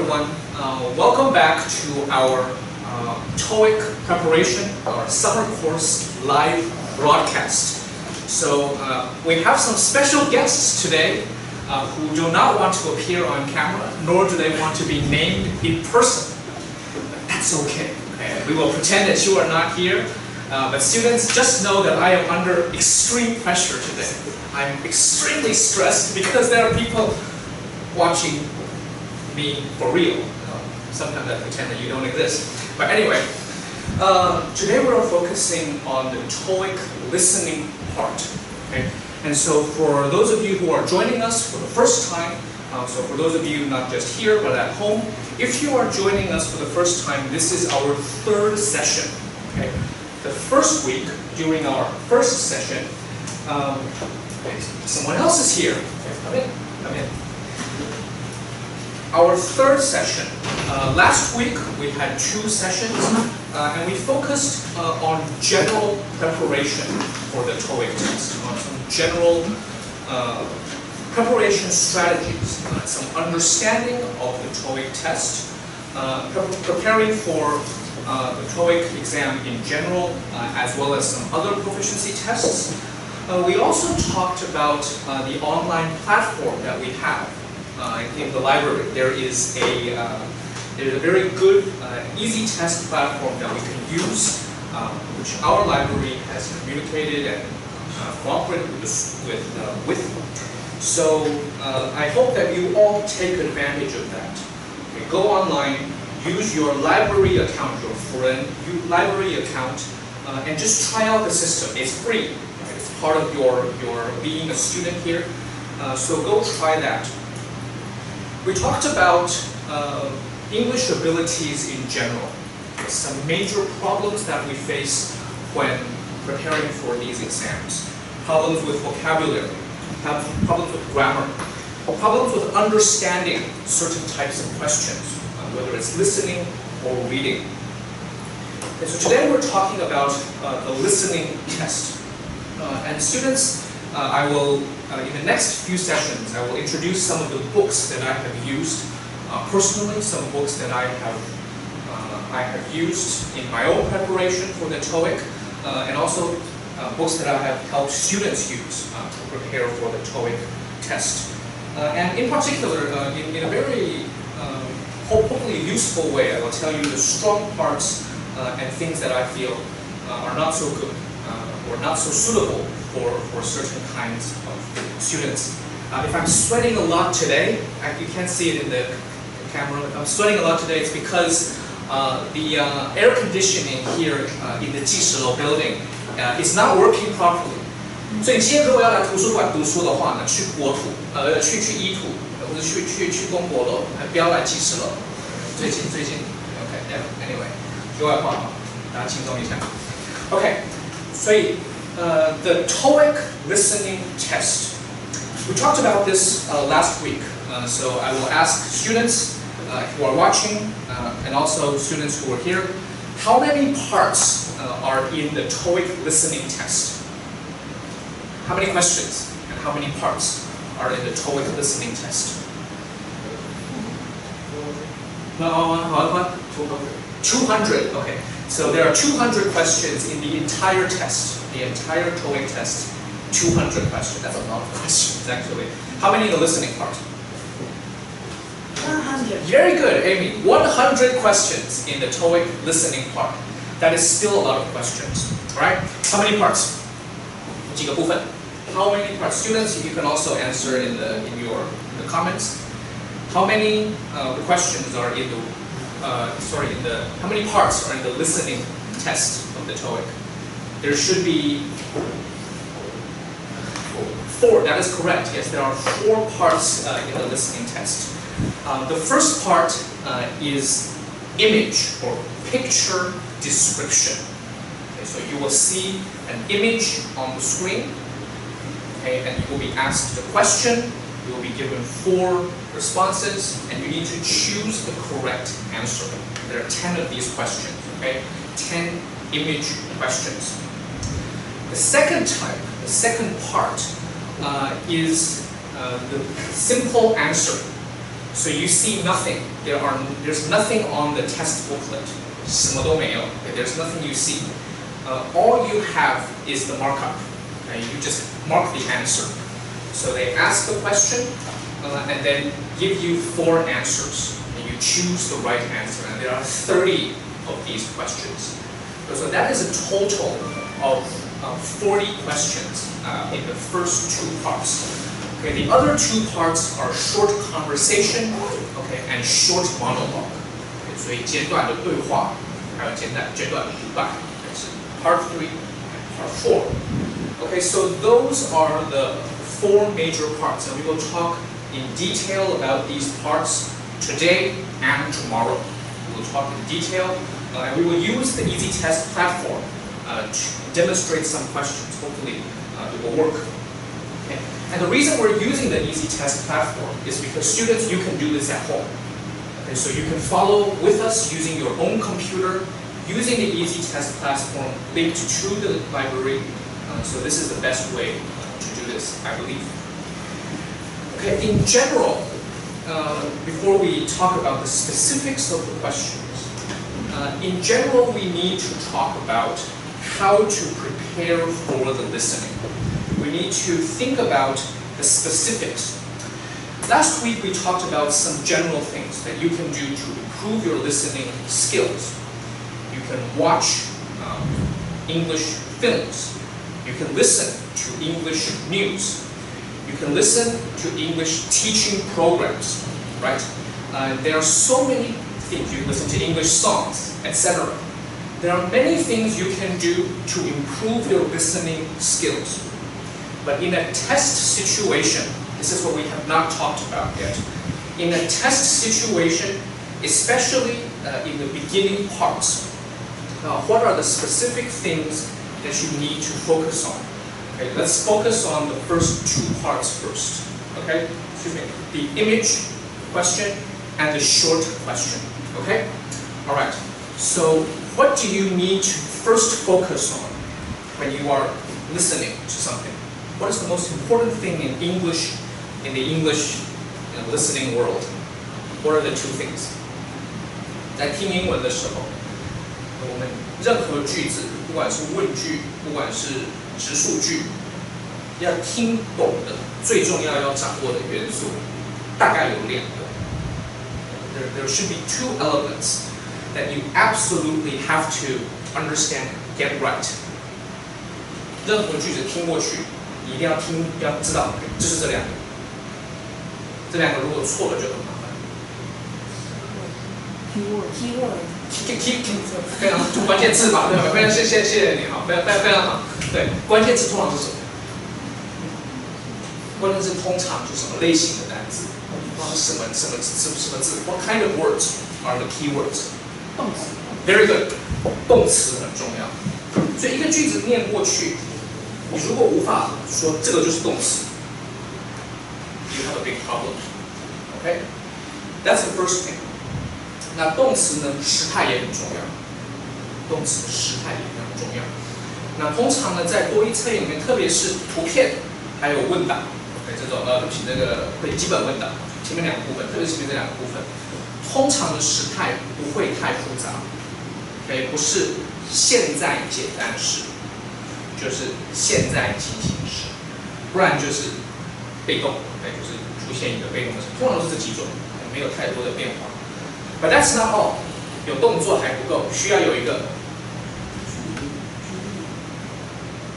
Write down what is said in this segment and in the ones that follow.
everyone. Welcome back to our TOEIC preparation, our summer course live broadcast. So we have some special guests today who do not want to appear on camera, nor do they want to be named in person. But that's okay. We will pretend that you are not here. But students, just know that I am under extreme pressure today. I'm extremely stressed because there are people watching me for real. Sometimes I pretend that you don't exist. But anyway, today we're focusing on the TOEIC listening part. Okay? And so for those of you who are joining us for the first time, so for those of you not just here but at home, if you are joining us for the first time, this is our third session. Okay? The first week, during our first session, someone else is here. Okay, come in, come in. Our third session. Last week we had 2 sessions, and we focused on general preparation for the TOEIC test, on some general preparation strategies, some understanding of the TOEIC test, preparing for the TOEIC exam in general, as well as some other proficiency tests. We also talked about the online platform that we have in the library. There is a very good, easy test platform that we can use, which our library has communicated and cooperated with. So I hope that you all take advantage of that. Okay, go online, use your library account, your辅仁library account, and just try out the system. It's free. Right? It's part of your being a student here. So go try that. We talked about English abilities in general. Some major problems that we face when preparing for these exams. Problems with vocabulary, problems with grammar, problems with understanding certain types of questions, whether it's listening or reading. Okay, so today we're talking about the listening test. And students, I will, in the next few sessions, I will introduce some of the books that I have used personally, some books that I have used in my own preparation for the TOEIC, and also books that I have helped students use to prepare for the TOEIC test. And in particular, in a very hopefully useful way, I will tell you the strong parts and things that I feel are not so good or not so suitable for certain kinds of students. If I'm sweating a lot today, you can't see it in the camera. If I'm sweating a lot today, it's because the air conditioning here in the 技十楼 building is not working properly. 所以今天如果要来图书馆读书的话呢，去国土，去一土，或者去公国楼，不要来技十楼。最近 ，OK，anyway， 题外话啊，大家轻松一下。OK， 所以the TOEIC listening test. We talked about this last week, so I will ask students who are watching and also students who are here, how many parts are in the TOEIC listening test? How many questions and how many parts are in the TOEIC listening test? 200. Okay. So there are 200 questions in the entire test, the entire TOEIC test. 200 questions. That's a lot of questions, actually. How many in the listening part? 100. Very good, Amy. 100 questions in the TOEIC listening part. That is still a lot of questions. All right? How many parts? 几个部分? How many parts? Students, you can also answer in the comments. How many questions are in the how many parts are in the listening test of the TOEIC? There should be 4. That is correct. Yes, there are 4 parts in the listening test. The first part is image or picture description. Okay, so you will see an image on the screen, okay, and you will be asked the question. You will be given 4 responses, and you need to choose the correct answer. There are 10 of these questions, okay? 10 image questions. The second type, the second part, is the simple answer. So you see nothing. There's nothing on the test booklet. 什么都没有. There's nothing you see. All you have is the markup. You just mark the answer. So they ask the question and then give you 4 answers. And you choose the right answer. And there are 30 of these questions. So that is a total of 40 questions in the first 2 parts. Okay, the other 2 parts are short conversation, okay, and short monologue. Okay, 所以简短的对话，还有简短的独白，是 part 3 and part 4. Okay, so those are the 4 major parts, and we will talk in detail about these parts today and tomorrow. We will talk in detail, and we will use the Easy Test platform to demonstrate some questions. Hopefully, it will work. Okay. And the reason we're using the Easy Test platform is because students, you can do this at home. Okay, so you can follow with us using your own computer, using the Easy Test platform linked to the library. So this is the best way to do this, I believe. Okay, in general, before we talk about the specifics of the questions, in general, we need to talk about how to prepare for the listening. We need to think about the specifics. Last week, we talked about some general things that you can do to improve your listening skills. You can watch English films. You can listen to English news. You can listen to English teaching programs, right? There are so many things. You can listen to English songs, etc. There are many things you can do to improve your listening skills. But in a test situation, this is what we have not talked about yet. In a test situation, especially in the beginning parts, what are the specific things that you need to focus on? Okay, let's focus on the first 2 parts first. Okay, excuse me, the image question and the short question. Okay, all right. So what do you need to first focus on when you are listening to something? What is the most important thing in English, in the English listening world? What are the 2 things? 在听英文的时候，我们任何句子，不管是问句，不管是直述句，要听懂的最重要要掌握的元素，大概有2个。There should be 2 elements that you absolutely have to understand, get right. 任何句子听过去，你一定要听，要知道，就是这2个。这2个如果错了就很麻烦。Keyword 非常关键字嘛，对吧？非常谢谢你好，非常好。对，关键字通常是什么？关键字通常是什么类型的单词？什么字 ？What kind of words are the keywords？ 动词。Very good， 动词很重要。所以一个句子念过去，你如果无法说这个就是动词 ，you have a big problem. Okay, that's the first thing. 那动词呢，时态也很重要。动词时态也非常重要。那通常呢，在多益测验里面，特别是图片还有问答，对这种对不起，那个会基本问答前面2个部分，特别是前面这2个部分，通常的时态不会太复杂，对，不是现在简单式，就是现在进行时，不然就是被动，对，就是出现一个被动的，通常都是这几种，没有太多的变化。But that's not all. 有动作还不够，需要有一个。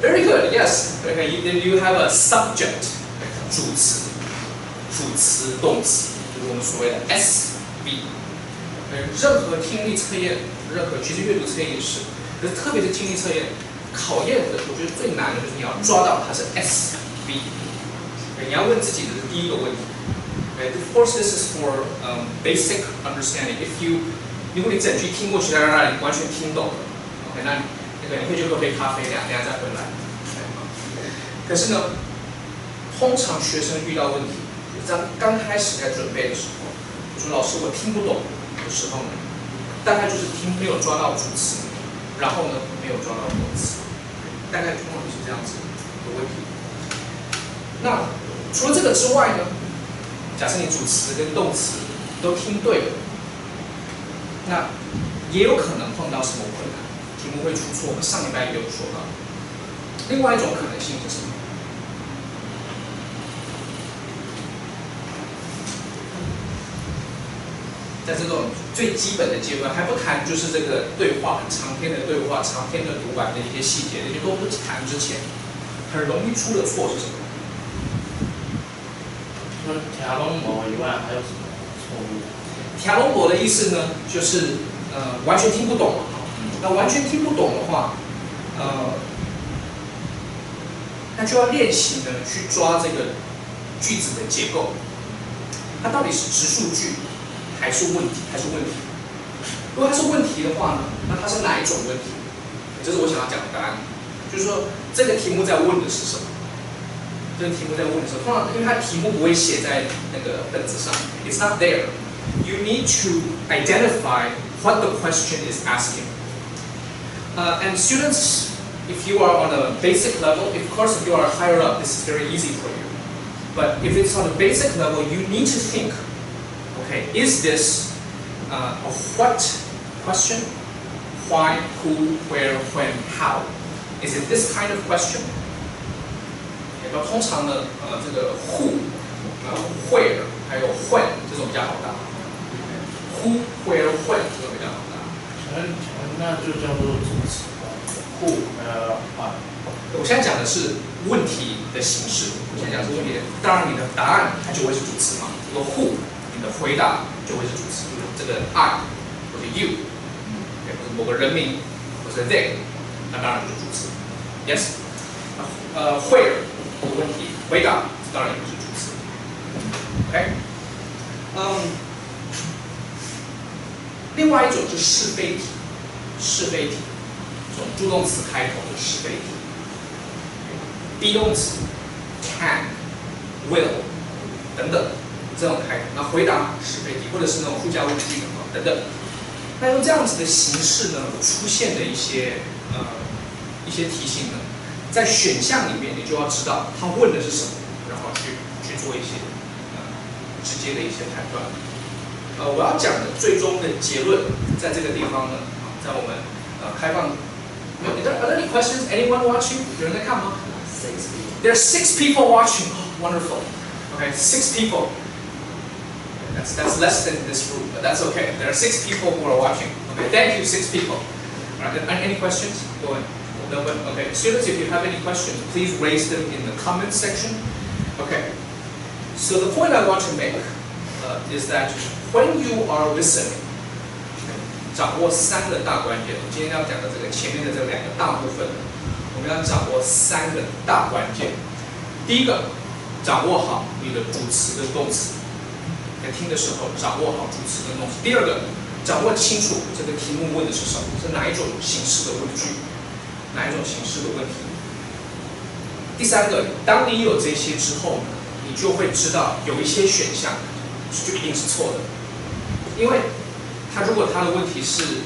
Very good. Yes. Okay. You have a subject. 主词、动词，就是我们所谓的 SB。任何听力测验，其实阅读测验也是，可是特别是听力测验，考验的，我觉得最难的就是你要抓到它是 SB。你要问自己的第一个问题。Of course, this is for basic understanding. 如果你整句听过去，让你完全听懂了 ，OK， 那你可以去喝杯咖啡，等下再回来。可是呢，通常学生遇到问题，在刚开始在准备的时候，我说老师我听不懂的时候呢，大概就是没有抓到主词，然后呢没有抓到动词，大概通常就是这样子的问题。那除了这个之外呢？假设你主词跟动词都听对了，那也有可能碰到什么困难，题目会出错。我们上礼拜也有说到。另外一种可能性是什么？在这种最基本的阶段，还不谈就是这个对话很长篇的对话、长篇的读完的一些细节，这些都不谈之前，很容易出的错是什么？除了条龙膜以外，还有什么错误？条龙膜的意思呢，就是完全听不懂嘛。那完全听不懂的话，那就要练习呢去抓这个句子的结构，它到底是直述句还是问题？如果它是问题的话呢，那它是哪一种问题？这是我想要讲的答案，就是说这个题目在问的是什么？这个题目在问的时候，通常因为它题目不会写在那个本子上 ，it's not there. You need to identify what the question is asking. And students, if you are on a basic level, of course, if you are higher up, this is very easy for you. But if it's on a basic level, you need to think, okay, is this a what question? Why, who, where, when, how? Is it this kind of question? 那通常呢，这个 who、where 还有 when 这种比较好答。who, where, when 这种比较好答。那就叫做主词。who 我现在讲的是问题的形式，我现在讲的是问题的，当然你的答案它就会是主词嘛。这个 who 你的回答就会是主词，这个 I 或者 you， 或者某个人名或者 they， 那当然就是主词。Yes， where 这个问题回答当然也是主词。OK， 另外一种是是非题，这种助动词开头的是非题。be 动词 can、will 等等这种开头，那回答是非题，或者是那种附加问句等等。那用这样子的形式呢，出现的一些题型呢，在选项里面你就要知道他问的是什么，然后去做一些直接的一些判断。我要讲的最终的结论，在这个地方呢，在我们开放。Are there any questions? Anyone watching? 有人在看吗？ There are 6 people watching. Oh, wonderful. Okay, 6 people. That's less than this room, but that's okay. There are 6 people who are watching. Okay, thank you, 6 people. All right, any questions? Go ahead. No, but okay. Students, if you have any questions, please raise them in the comments section. Okay. So the point I want to make is that when you are listening, 掌握3个大关键。我今天要讲的这个前面的这2个大部分，我们要掌握3个大关键。第一个，掌握好你的主词跟动词，在听的时候掌握好主词跟动词。第二个，掌握清楚这个题目问的是什么，是哪一种形式的问句，哪一种形式的问题。第三个，当你有这些之后呢，你就会知道有一些选项就一定是错的，因为如果他的问题是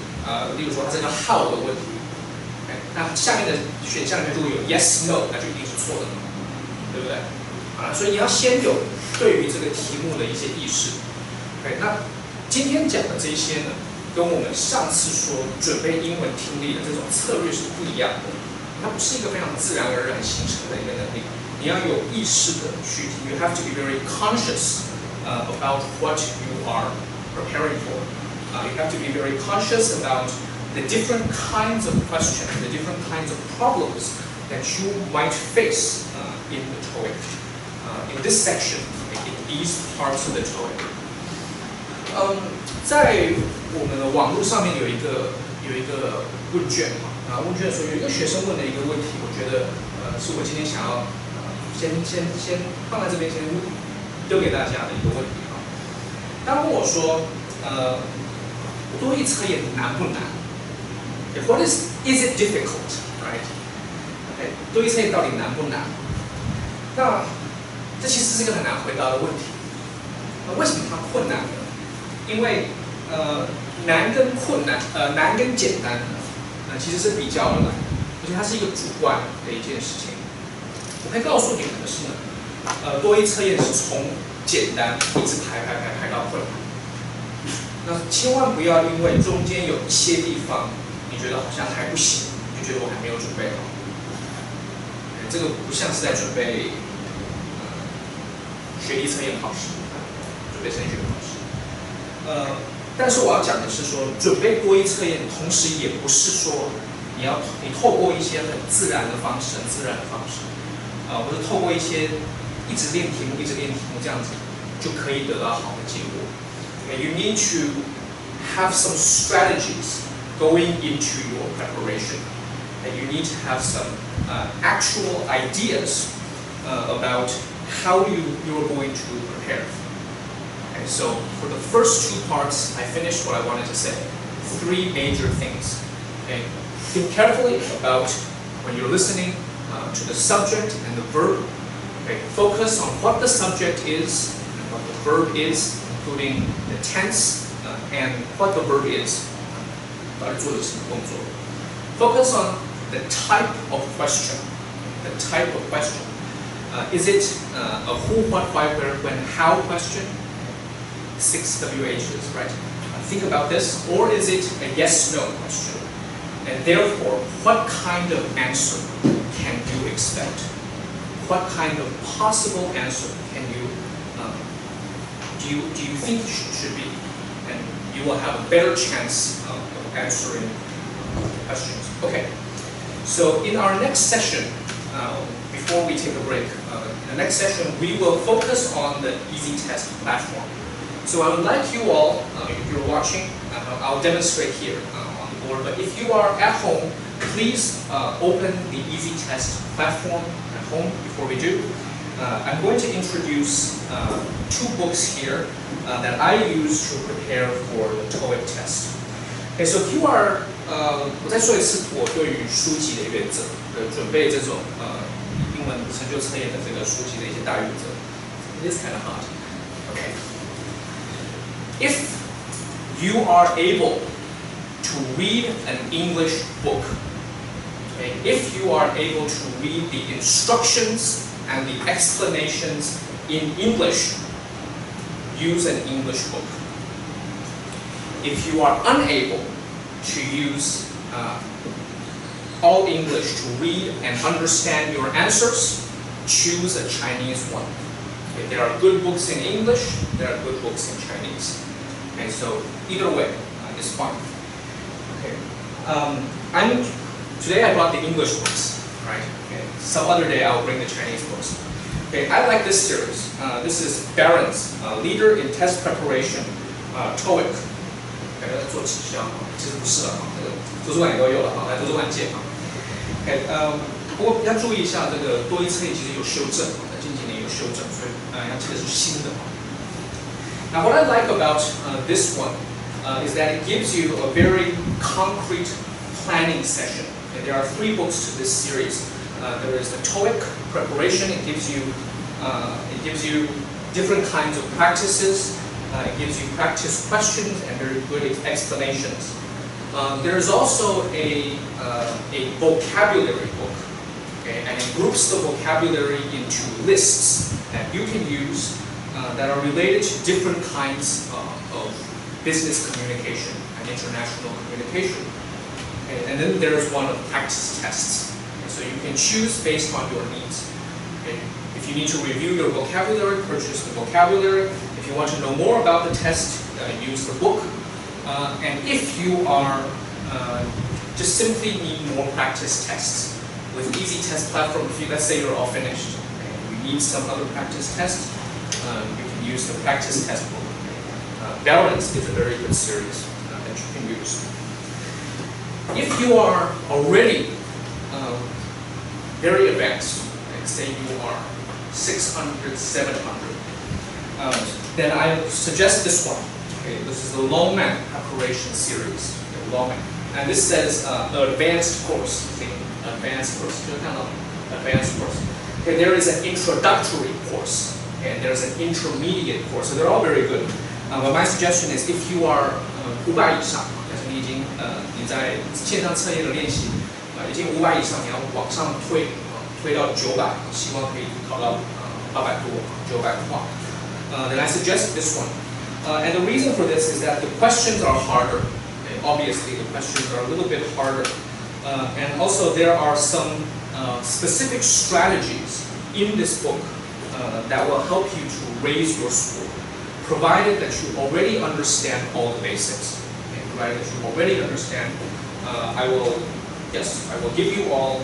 例如说他这个 how 的问题，那下面的选项里面如果有 yes、no， 那就一定是错的，对不对？所以你要先有对于这个题目的一些意识。那今天讲的这些呢，跟我们上次说准备英文听力的这种策略是不一样的，它不是一个非常自然而然形成的一个能力，你要有意识的去听。You have to be very conscious about what you are preparing for. You have to be very conscious about the different kinds of questions, the different kinds of problems that you might face in the TOEIC. In this section, in these parts of the TOEIC. 在我们的网络上面有一个问卷问卷说有一个学生问的一个问题，我觉得是我今天想要先放在这边先丢给大家的一个问题他问我说多益测验难不难 ？What is it difficult, right? Okay, 多益测验到底难不难？那这其实是一个很难回答的问题。为什么它困难呢？因为难跟困难，难跟简单其实是比较而来的，而且它是一个主观的一件事情。我可以告诉你们的是呢，多益测验是从简单一直排到困难。那千万不要因为中间有一些地方你觉得好像还不行，你就觉得我还没有准备好。这个不像是在准备学历测验考试，准备升学考试。但是我要讲的是说，准备多益测验，同时也不是说你透过一些很自然的方式，或者透过一些一直练题目这样子就可以得到好的结果。You need to have some strategies going into your preparation. And you need to have some actual ideas about how you're going to prepare. Okay, so for the first 2 parts, I finished what I wanted to say. 3 major things. Okay, think carefully about when you're listening to the subject and the verb. Okay, focus on what the subject is and what the verb is, including the tense and what the verb is. Focus on the type of question. Is it a who, what, why, where, when, how question? 6 WHs, right? Think about this. Or is it a yes/no question? And therefore, what kind of answer can you expect? What kind of possible answer can you do you think should be? And you will have a better chance of answering questions. Okay. So in our next session, before we take a break, in the next session we will focus on the Easy Test platform. So I would like you all, if you're watching, I'll demonstrate here on the board, but if you are at home, please open the Easy Test platform at home before we do. I'm going to introduce 2 books here that I use to prepare for the TOEIC test. Okay, so if you are 我再说一次我对于书籍的原则，准备这种英文成就测验的这个书籍的一些大原则。It is kind of hard. Okay. If you are able to read an English book, okay, if you are able to read the instructions and the explanations in English, use an English book. If you are unable to use all English to read and understand your answers, choose a Chinese one. Okay, there are good books in English, there are good books in Chinese. Okay, so either way is fine. Okay, today I brought the English books, right? Okay, some other day I'll bring the Chinese books. Okay, I like this series. This is Barron's Leader in Test Preparation, TOEIC. 做直销其实不是了这个图书馆也都有了来图书馆借OK， 不过要注意一下，这个多益测验其实有修正在近几年有修正，所以要记得是新的Now, what I like about this one is that it gives you a very concrete planning session. Okay, there are 3 books to this series. There is the TOEIC preparation. It gives you different kinds of practices. It gives you practice questions and very good explanations. There is also a vocabulary book, okay, and it groups the vocabulary into lists that you can use that are related to different kinds of business communication and international communication. Okay, and then there is one of practice tests. Okay, so you can choose based on your needs. Okay, if you need to review your vocabulary, purchase the vocabulary. If you want to know more about the test, use the book. And if you are just simply need more practice tests, with Easy Test platform, let's say you're all finished, okay, you need some other practice test, you can use the practice test book. Balance is a very good series that you can use. If you are already very advanced, like say you are 600, 700, then I suggest this one. Okay, this is the Longman preparation series. Okay, Longman, and this says the advanced course. See, advanced course. Advanced course. Okay, there is an introductory course, and there's an intermediate course. So they're all very good. But my suggestion is, if you are 500以上，但是你在线上测验的练习，已经500以上，你要往上推到900，希望可以考到800多，900的话。Then I suggest this one. And the reason for this is that the questions are harder. Okay? Obviously, the questions are a little bit harder. And also, there are some specific strategies in this book that will help you to raise your score, provided that you already understand all the basics. Okay? Provided that you already understand, I will give you all,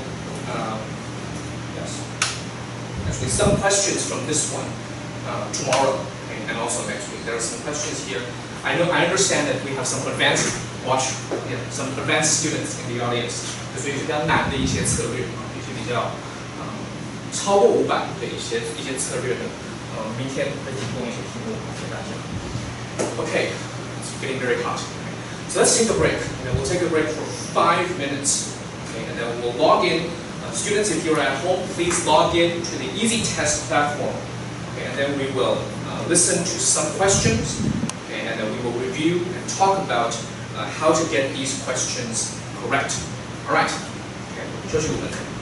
actually some questions from this one tomorrow, okay? And also next week. There are some questions here. I understand that we have some advanced some advanced students in the audience. 所以是比较难的一些策略，一些比较超过500的一些策略的，明天会提供一些题目给大家。Okay, it's getting very hot. So let's take a break. And we'll take a break for 5 minutes. Okay, and then we'll log in. Students, if you're at home, please log in to the Easy Test platform. Okay, and then we will listen to some questions, okay, and then we will review and talk about how to get these questions correct. All right. Okay, 休息5分钟。